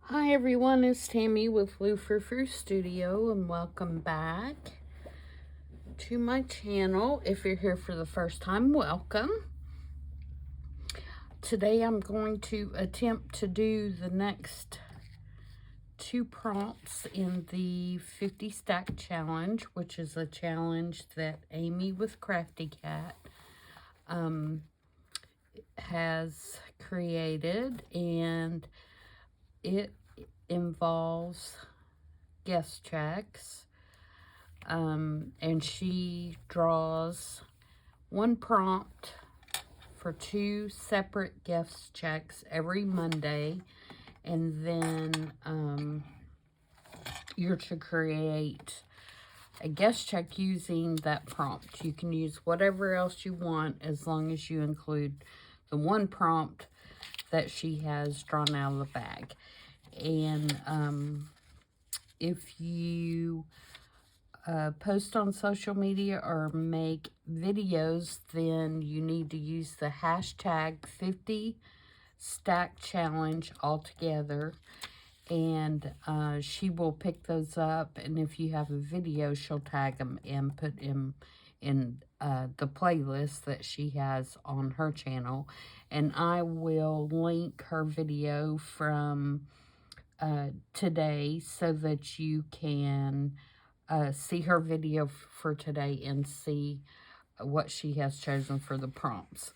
Hi everyone, it's Tammy with Frou-frou Studio, and welcome back to my channel. If you're here for the first time, welcome. Today I'm going to attempt to do the next 2 prompts in the 50 stack challenge, which is a challenge that Amy with Crafty Cat has created, and it involves guest checks, and she draws 1 prompt for 2 separate guest checks every Monday, and then you're to create a guest check using that prompt. You can use whatever else you want as long as you include the 1 prompt that she has drawn out of the bag. And if you post on social media or make videos, then you need to use the hashtag 50 stack challenge altogether, and she will pick those up, and if you have a video, she'll tag them and put them in the playlist that she has on her channel. And I will link her video from today so that you can see her video for today and see what she has chosen for the prompts.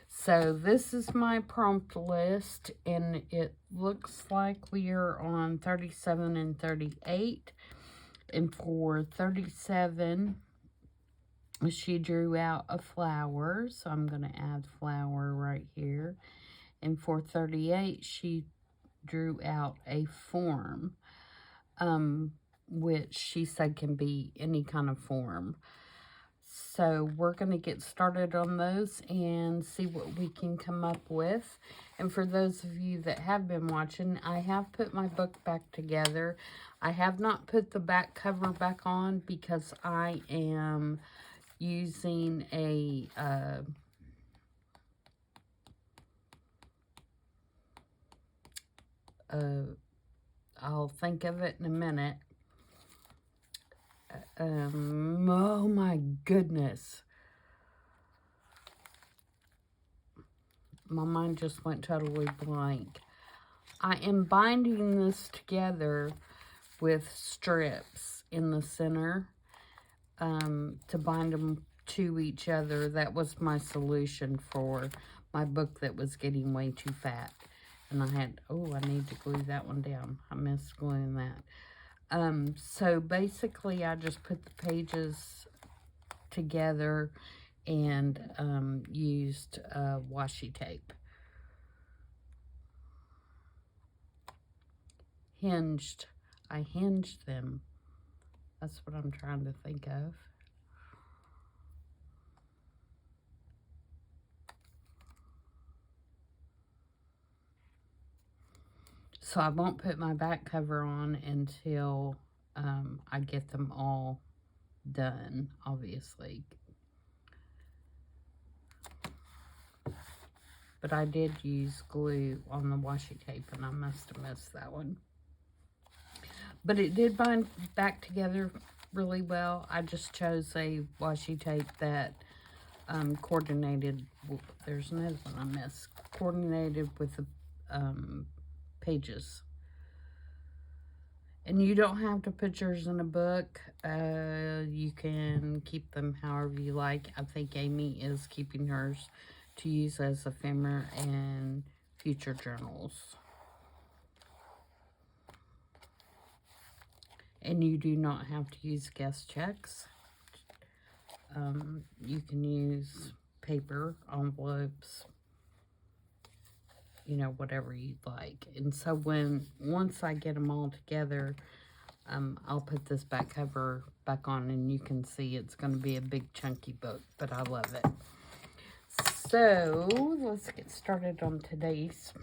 So this is my prompt list, and it looks like we are on 37 and 38. And for 37, she drew out a flower, so I'm going to add flower right here. And for 38, she drew out a form, which she said can be any kind of form. So we're going to get started on those and see what we can come up with. And for those of you that have been watching, I have put my book back together. I have not put the back cover back on because I am using a I'll think of it in a minute. Oh my goodness. My mind just went totally blank. I am binding this together with strips in the center to bind them to each other. That was my solution for my book that was getting way too fat. And I had, I need to glue that one down. I missed gluing that. So basically I just put the pages together and used washi tape. I hinged them. That's what I'm trying to think of. So I won't put my back cover on until I get them all done, obviously. But I did use glue on the washi tape, and I must have missed that one. But it did bind back together really well. I just chose a washi tape that coordinated, there's another one I missed, coordinated with the pages. And you don't have to put yours in a book. You can keep them however you like. I think Amy is keeping hers to use as ephemera and future journals. And you do not have to use guest checks. You can use paper, envelopes, you know, whatever you'd like. And so once I get them all together, I'll put this back cover back on, and you can see it's going to be a big chunky book, but I love it. So let's get started on today's.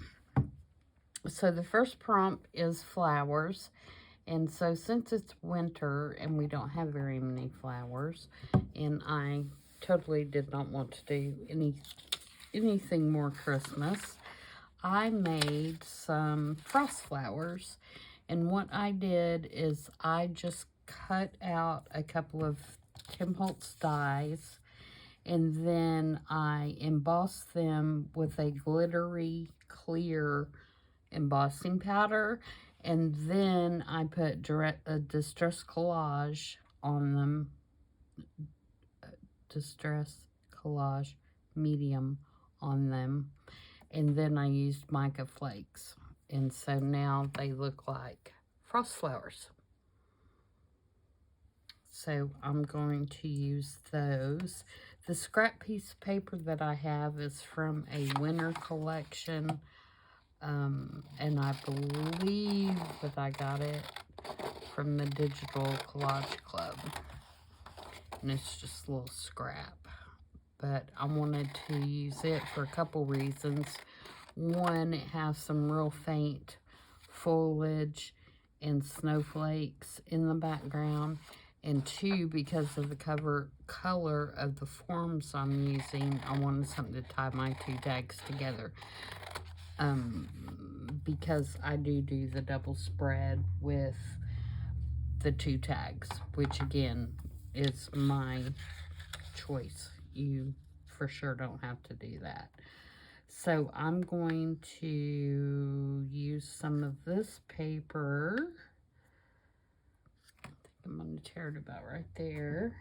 So the first prompt is flowers. And so since it's winter and we don't have very many flowers, and I totally did not want to do anything more Christmas, I made some frost flowers, and what I did is I just cut out a couple of Tim Holtz dies, and then I embossed them with a glittery clear embossing powder, and then I put Distress Collage on them, Distress Collage medium on them, and then I used mica flakes, and so now they look like frost flowers. So I'm going to use those. The scrap piece of paper that I have is from a winter collection, and I believe that I got it from the Digital Collage Club, and it's just a little scrap. But I wanted to use it for a couple reasons. One, it has some real faint foliage and snowflakes in the background. And two, because of the color of the forms I'm using, I wanted something to tie my two tags together. Because I do the double spread with the two tags, which again is my choice. You for sure don't have to do that. So I'm going to use some of this paper. I think I'm going to tear it about right there.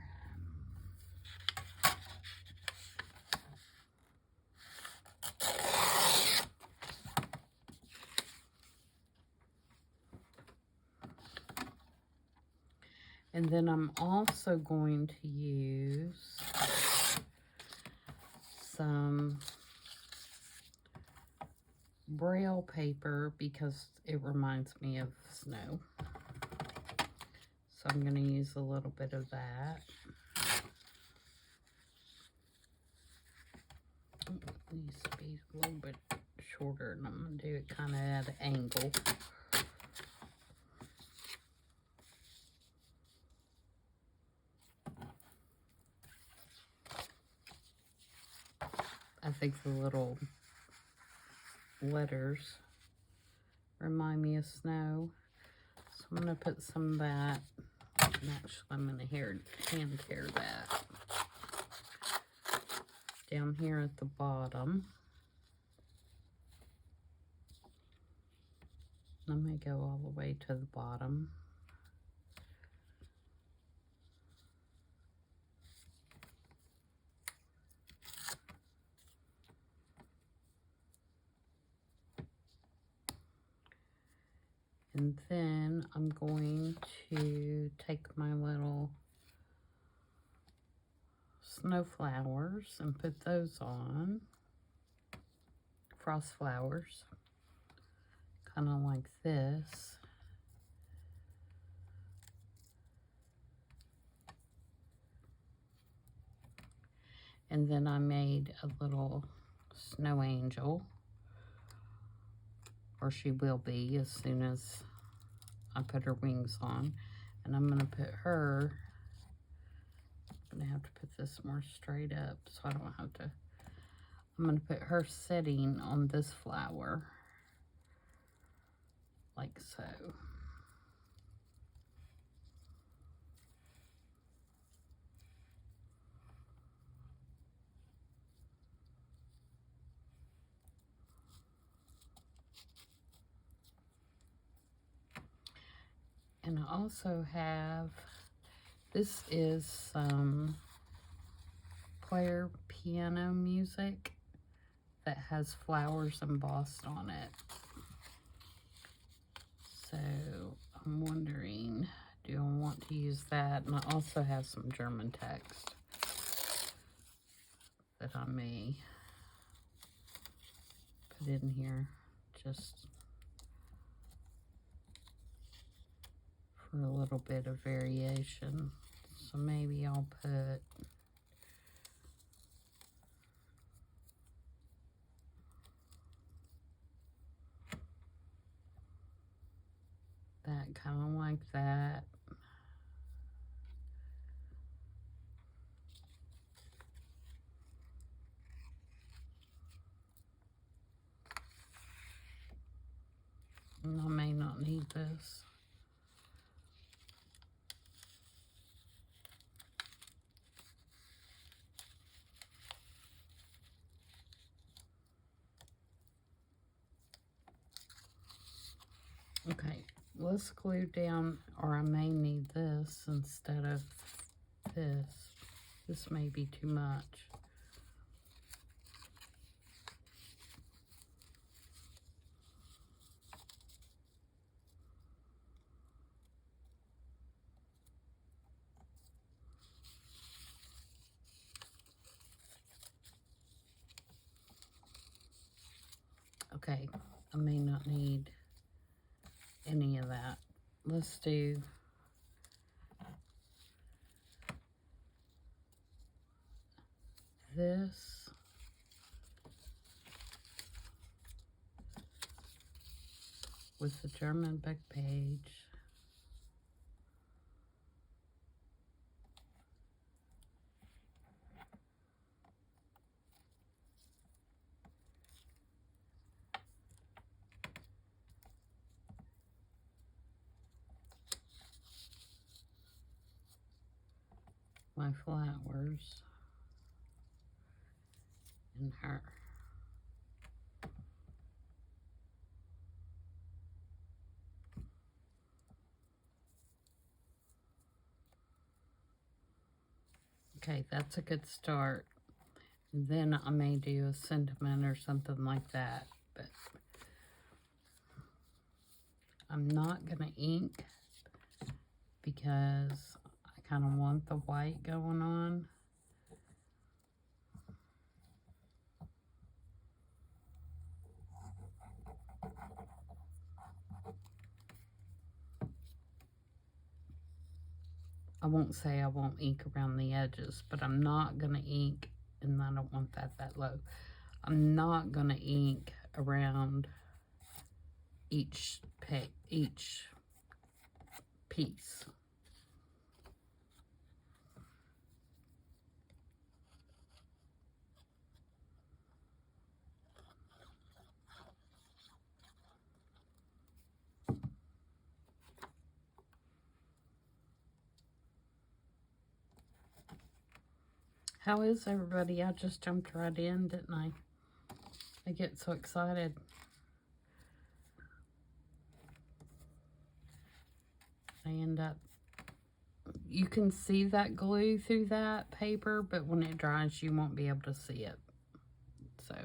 And then I'm also going to use some Braille paper because it reminds me of snow. So I'm going to use a little bit of that. It needs to be a little bit shorter, and I'm going to do it kind of at an angle. I think the little letters remind me of snow. So I'm going to put some of that. And actually, I'm going to hand tear that down here at the bottom. I'm going to go all the way to the bottom. And then I'm going to take my little snow flowers and put those on. Frost flowers. Kind of like this. And then I made a little snow angel. Or she will be as soon as I put her wings on. And I'm going to put her, I'm going to have to put this more straight up so I don't have to, I'm going to put her sitting on this flower, like so. And I also have, this is some player piano music that has flowers embossed on it. So I'm wondering, do I want to use that? And I also have some German text that I may put in here just for a little bit of variation. So maybe I'll put that kind of like that. need this. Okay, let's glue down, or I may need this instead of this. This may be too much. Okay, I may not need any of that. Let's do this. With the German back page. My flowers and her. Okay, that's a good start. And then I may do a sentiment or something like that, but I'm not gonna ink because I kind of want the white going on. I won't say I won't ink around the edges, but I'm not gonna ink, and I don't want that low. I'm not gonna ink around each piece. How is everybody? I just jumped right in, didn't I? I get so excited. I end up, you can see that glue through that paper, but when it dries, you won't be able to see it. So,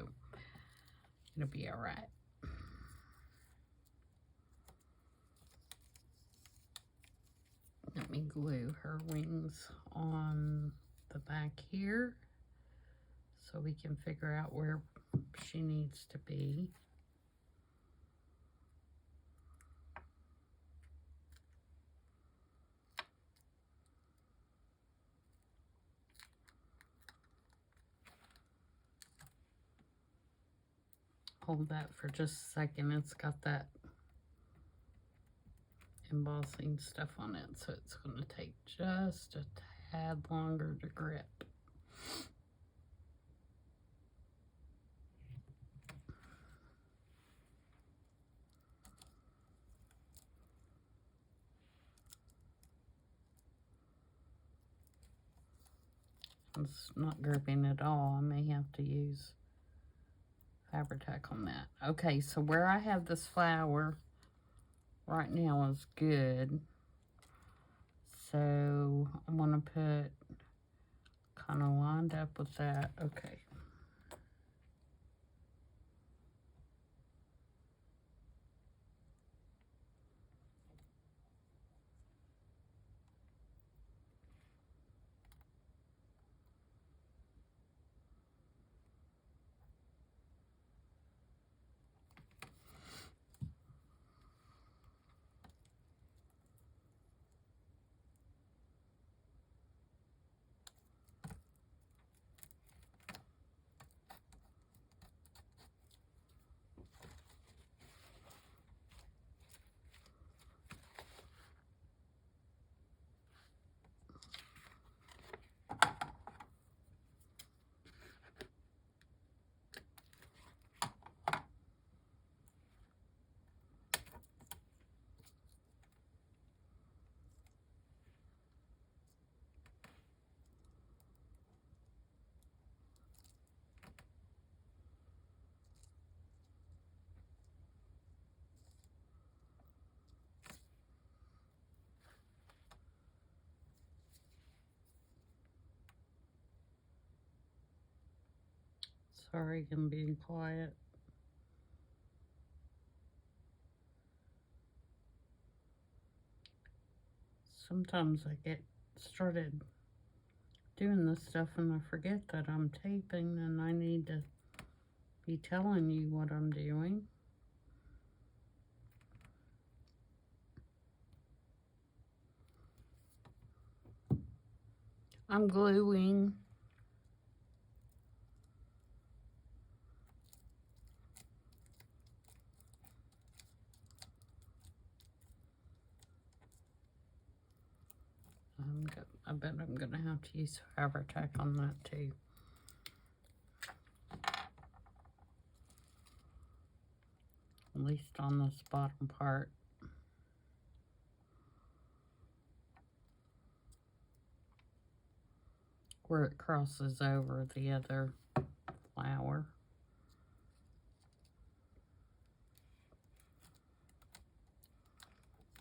it'll be all right. Let me glue her wings on the back here so we can figure out where she needs to be. Hold that for just a second. It's got that embossing stuff on it, so it's going to take just a tad longer to grip. It's not gripping at all. I may have to use Fabri-Tac on that. Okay, so where I have this flower right now is good. So I'm going to put kind of lined up with that. Okay. Sorry, I'm being quiet. Sometimes I get started doing this stuff and I forget that I'm taping and I need to be telling you what I'm doing. I'm gluing. I bet I'm gonna have to use fabric tack on that too. At least on this bottom part. Where it crosses over the other flower.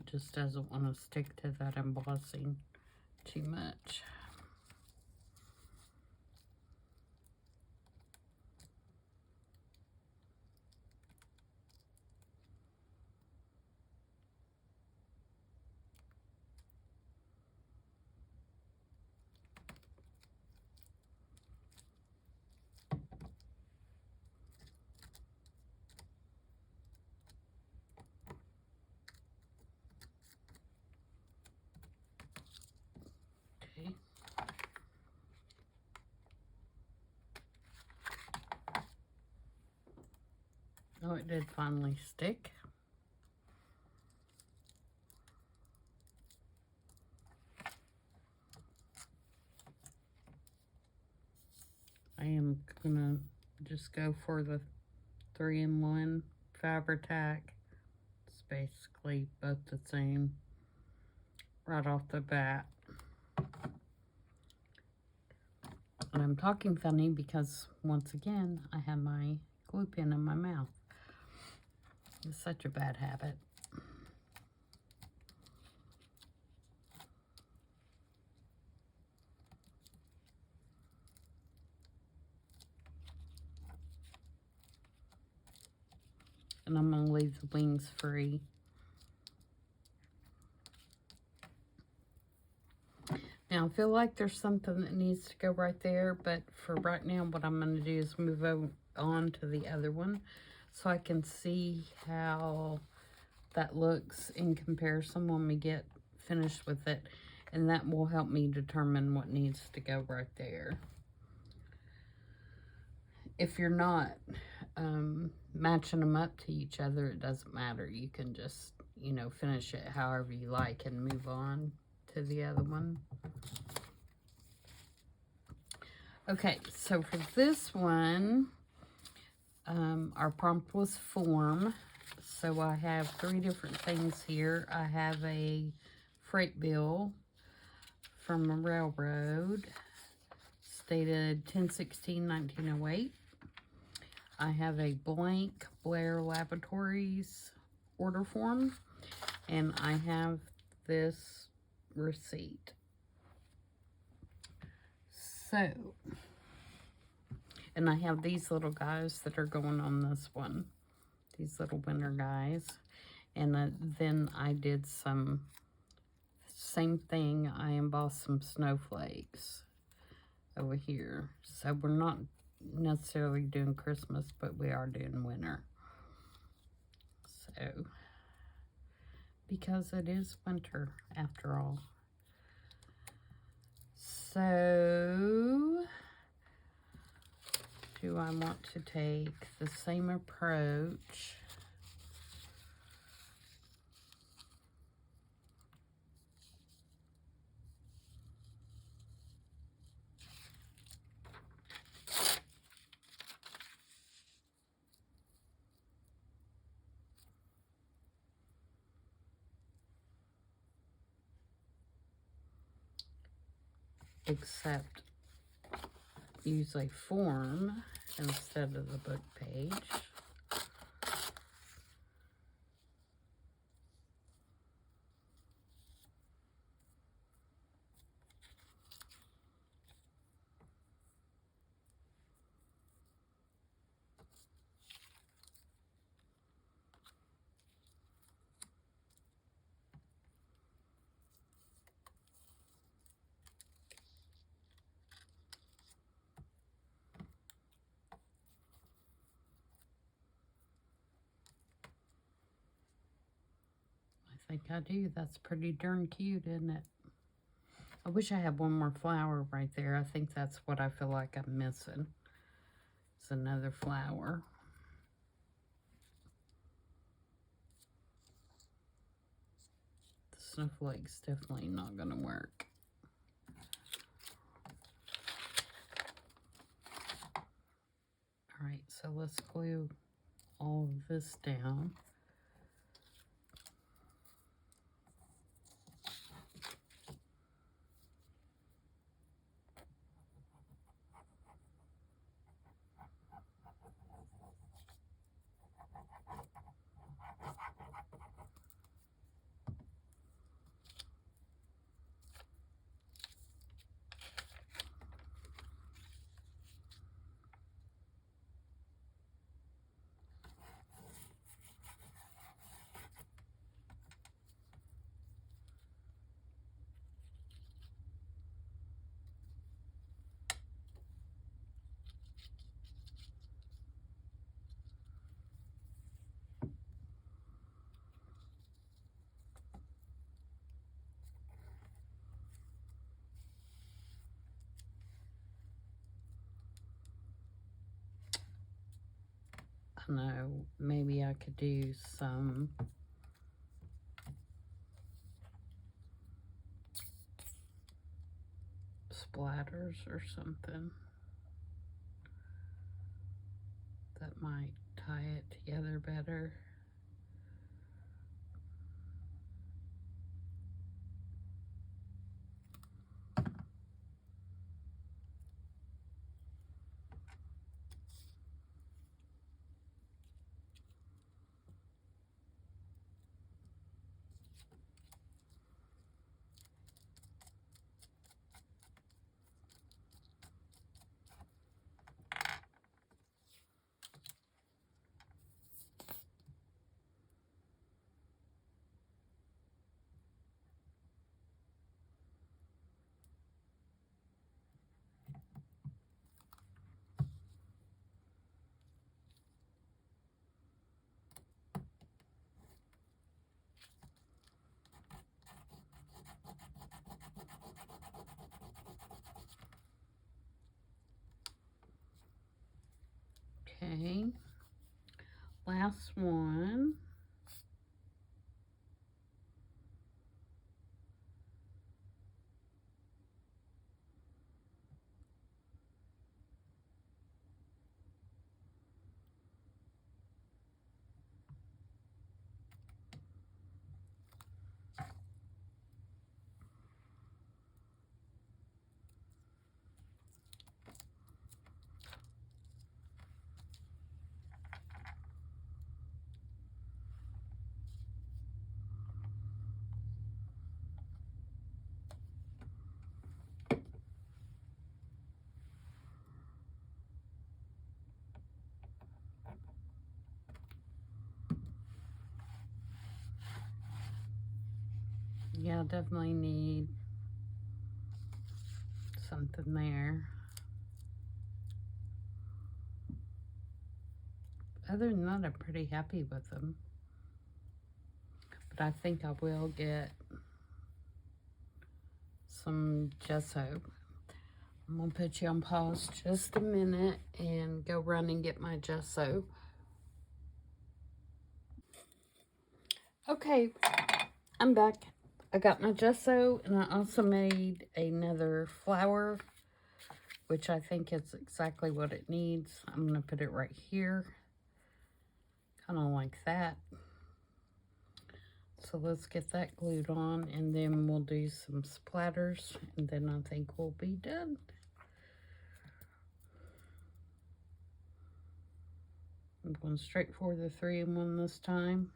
It just doesn't want to stick to that embossing too much. Okay. Oh, it did finally stick. I am gonna just go for the 3-in-1 fabric tack. It's basically both the same right off the bat. And I'm talking funny because once again I have my glue pen in my mouth. It's such a bad habit. And I'm going to leave the wings free. Now, I feel like there's something that needs to go right there, but for right now, what I'm going to do is move on to the other one so I can see how that looks in comparison when we get finished with it. And that will help me determine what needs to go right there. If you're not matching them up to each other, it doesn't matter. You can just, you know, finish it however you like and move on to the other one. Okay, so for this one, our prompt was form. So I have 3 different things here. I have a freight bill from a railroad, dated 10/16/1908. I have a blank Blair Laboratories order form, and I have this receipt. So, and I have these little guys that are going on this one, these little winter guys, and then I did some same thing. I embossed some snowflakes over here. So we're not necessarily doing Christmas, but we are doing winter. So, because it is winter after all. So, do I want to take the same approach? Except use a form instead of the book page. think I do. That's pretty darn cute, isn't it? I wish I had one more flower right there. I think that's what I feel like I'm missing. It's another flower. The snowflake's definitely not going to work. Alright, so let's glue all of this down. I know, maybe I could do some splatters or something. That might tie it together better. Okay, last one. Yeah, definitely need something there. Other than that, I'm pretty happy with them. But I think I will get some gesso. I'm going to put you on pause just a minute and go run and get my gesso. Okay, I'm back. I got my gesso, and I also made another flower, which I think is exactly what it needs. I'm going to put it right here, kind of like that. So let's get that glued on, and then we'll do some splatters, and then I think we'll be done. I'm going straight for the 3-in-1 this time.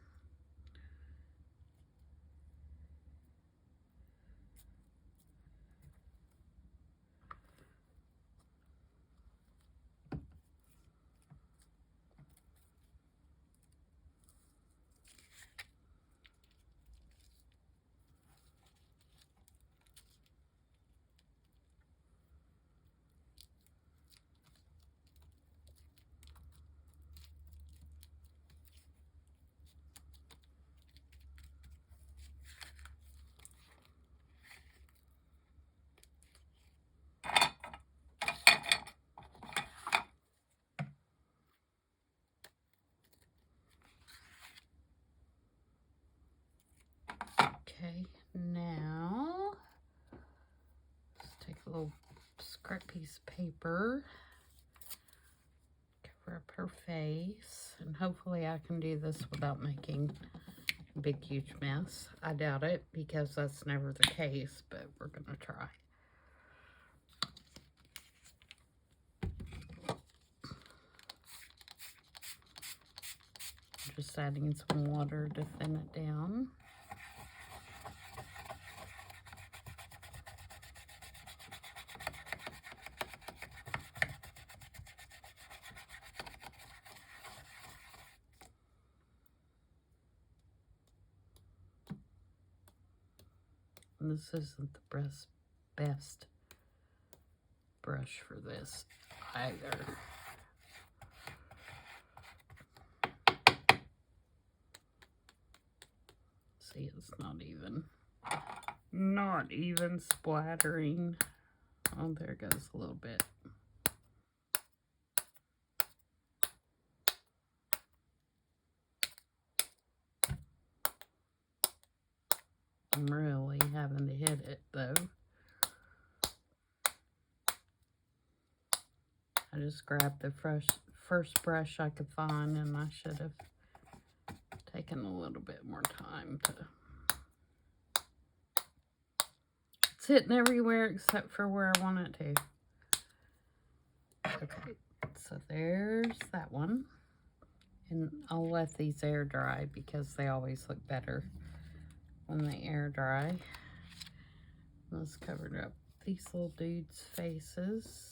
scrap piece of paper. Cover up her face. And hopefully I can do this without making a big, huge mess. I doubt it because that's never the case, but we're going to try. Just adding some water to thin it down. And this isn't the best brush for this either. See, it's not even splattering. Oh, there goes a little bit. I'm really having to hit it though. I just grabbed the first brush I could find, and I should have taken a little bit more time to... It's hitting everywhere except for where I want it to. Okay, so there's that one. And I'll let these air dry because they always look better when they air dry. Let's cover up these little dudes' faces.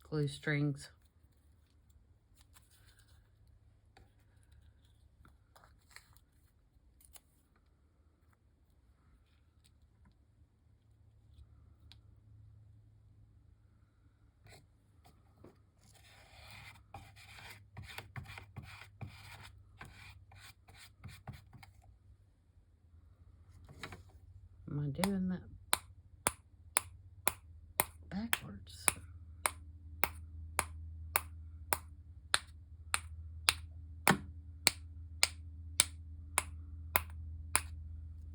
Glue strings. Am I doing that backwards?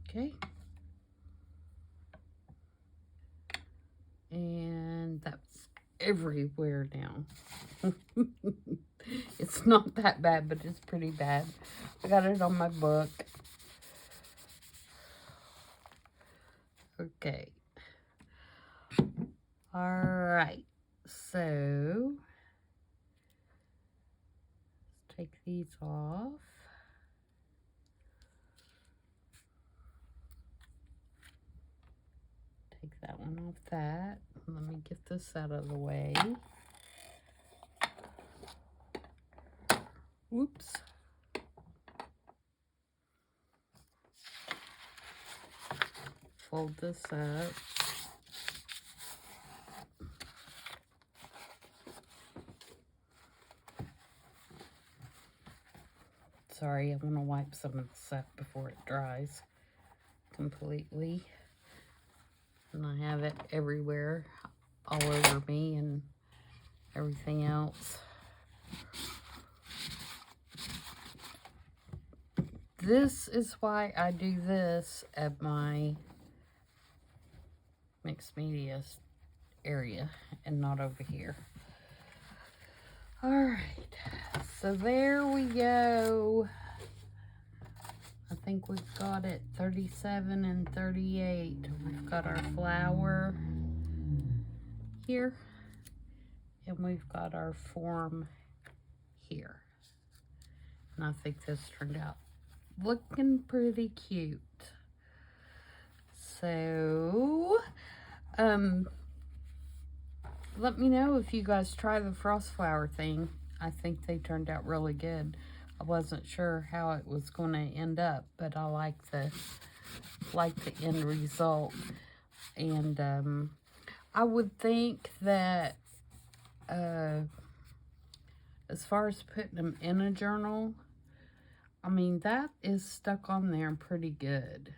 Okay. And that's everywhere now. It's not that bad, but it's pretty bad. I got it on my book. Okay. All right. So, let's take these off. Take that one off that. Let me get this out of the way. Whoops. Fold this up. Sorry, I want to wipe some of this up before it dries completely. And I have it everywhere, all over me and everything else. This is why I do this at my mixed media area and not over here. All right, so there we go. I think we've got it 37 and 38. We've got our flower here, and we've got our form here. And I think this turned out looking pretty cute. So, let me know if you guys try the frost flower thing. I think they turned out really good. I wasn't sure how it was going to end up, but I like the end result. And I would think that as far as putting them in a journal, I mean, that is stuck on there pretty good.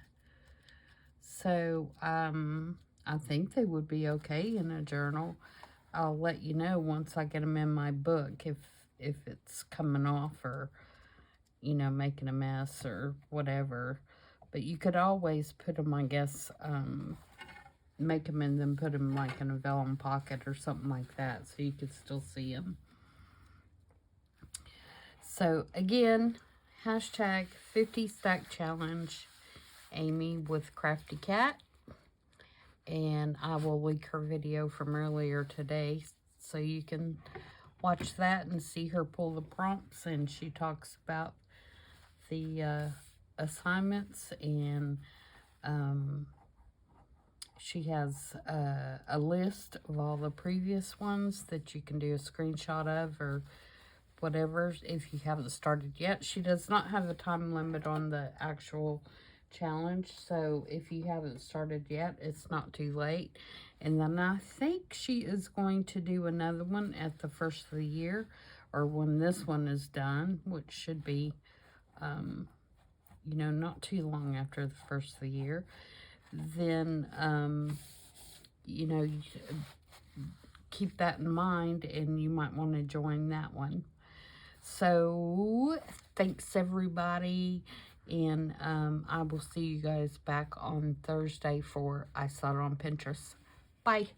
So I think they would be okay in a journal. I'll let you know once I get them in my book if it's coming off or you know, making a mess or whatever. But you could always put them, I guess, make them and then put them like in a vellum pocket or something like that so you could still see them. So again, hashtag 50 stack challenge, Amy with Crafty Cat. And I will link her video from earlier today so you can watch that and see her pull the prompts. And she talks about the assignments, and she has a list of all the previous ones that you can do a screenshot of or whatever if you haven't started yet. She does not have a time limit on the actual challenge, so if you haven't started yet, it's not too late. And then I think she is going to do another one at the first of the year, or when this one is done, which should be you know, not too long after the first of the year. Then you know, keep that in mind, and you might want to join that one. So thanks everybody, and I will see you guys back on Thursday for I Saw It on Pinterest. Bye.